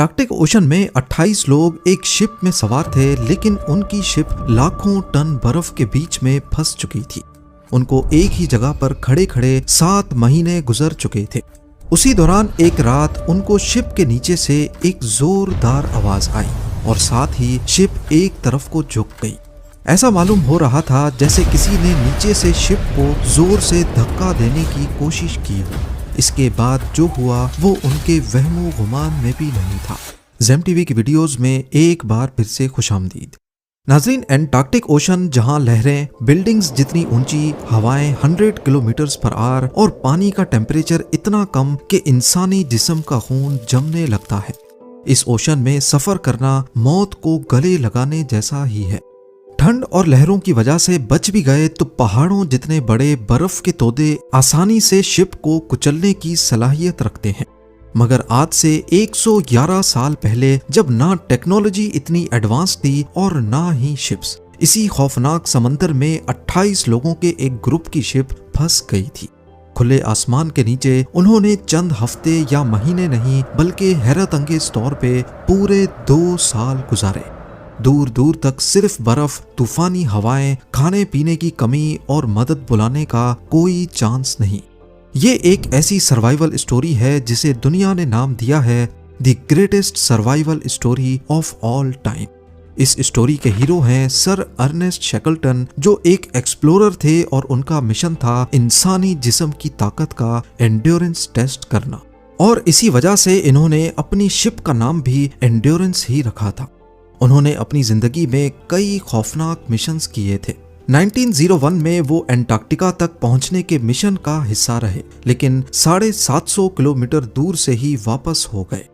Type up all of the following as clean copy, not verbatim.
Antarctic ocean में 28 लोग एक शिप में सवार थे, लेकिन उनकी शिप लाखों टन बर्फ के बीच में फंस चुकी थी। उनको एक ही जगह पर खड़े खड़े 7 महीने गुजर चुके थे। उसी दौरान एक रात उनको शिप के नीचे से एक जोरदार आवाज आई और साथ ही शिप एक तरफ को झुक गई। ऐसा मालूम हो रहा था जैसे किसी ने नीचे से शिप को जोर से धक्का देने की कोशिश की हो। इसके बाद जो हुआ वो उनके वहमो गुमान में भी नहीं था। ज़ेम टीवी की वीडियोस में एक बार फिर से खुशामदीद। नाज़रीन, एंटार्क्टिक ओशन जहां लहरें बिल्डिंग्स जितनी ऊंची, हवाएं 100 किलोमीटर पर आवर और पानी का टेम्परेचर इतना कम कि इंसानी जिस्म का खून जमने लगता है। इस ओशन में सफर करना मौत को गले लगाने जैसा ही है। ठंड और लहरों की वजह से बच भी गए तो पहाड़ों जितने बड़े बर्फ के तोदे आसानी से शिप को कुचलने की सलाहियत रखते हैं। मगर आज से 111 साल पहले, जब ना टेक्नोलॉजी इतनी एडवांस थी और ना ही शिप्स, इसी खौफनाक समंदर में 28 लोगों के एक ग्रुप की शिप फंस गई थी। खुले आसमान के नीचे उन्होंने चंद हफ्ते या महीने नहीं बल्कि हैरत अंगेज तौर पे पूरे 2 साल गुजारे। दूर दूर तक सिर्फ बर्फ, तूफानी हवाएं, खाने पीने की कमी और मदद बुलाने का कोई चांस नहीं। ये एक ऐसी सर्वाइवल स्टोरी है जिसे दुनिया ने नाम दिया है the greatest survival story of all time. इस स्टोरी के हीरो हैं सर अर्नेस्ट शैकलटन, जो एक एक्सप्लोरर थे और उनका मिशन था इंसानी जिस्म की ताकत का एंड्योरेंस टेस्ट करना। और इसी वजह से इन्होंने अपनी शिप का नाम भी एंड्योरेंस ही रखा था। उन्होंने अपनी जिंदगी में कई खौफनाक मिशंस किए थे। 1901 में वो एंटार्क्टिका तक पहुंचने के मिशन का हिस्सा रहे, लेकिन 750 किलोमीटर दूर से ही वापस हो गए।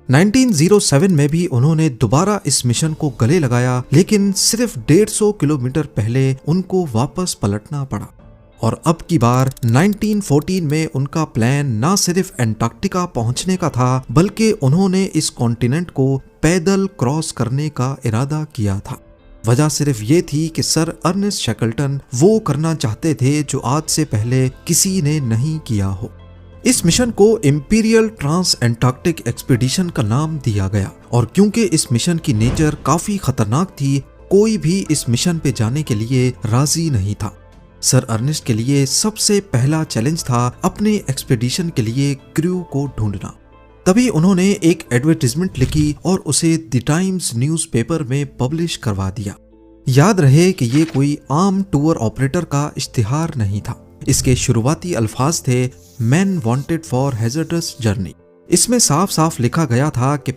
1907 में भी उन्होंने दोबारा इस मिशन को गले लगाया, लेकिन सिर्फ 150 किलोमीटर पहले उनको वापस पलटना पड़ा। और अब की बार 1914 में उनका प्लान ना सिर्फ एंटार्क्टिका पहुंचने का था, बल्कि उन्होंने इस कॉन्टिनेंट को पैदल क्रॉस करने का इरादा किया था। वजह सिर्फ ये थी कि सर अर्नेस्ट शैकलटन वो करना चाहते थे जो आज से पहले किसी ने नहीं किया हो। इस मिशन को इंपीरियल ट्रांस एंटार्क्टिक एक्सपीडिशन का नाम दिया गया, और क्योंकि इस मिशन की नेचर काफी खतरनाक थी, कोई भी इस मिशन पे जाने के लिए राजी नहीं था। सर अर्नेस्ट के लिए सबसे पहला चैलेंज था अपने एक्सपीडिशन के लिए क्रू को ढूंढना। तभी उन्होंने एक एडवर्टाइजमेंट लिखी और उसे द टाइम्स न्यूज़पेपर में पब्लिश करवा दिया। याद रहे कि ये कोई आम टूर ऑपरेटर का इश्तिहार नहीं था। इसके शुरुआती अल्फाज थे, man wanted for hazardous journey. इसमें साफ साफ लिखा गया था कि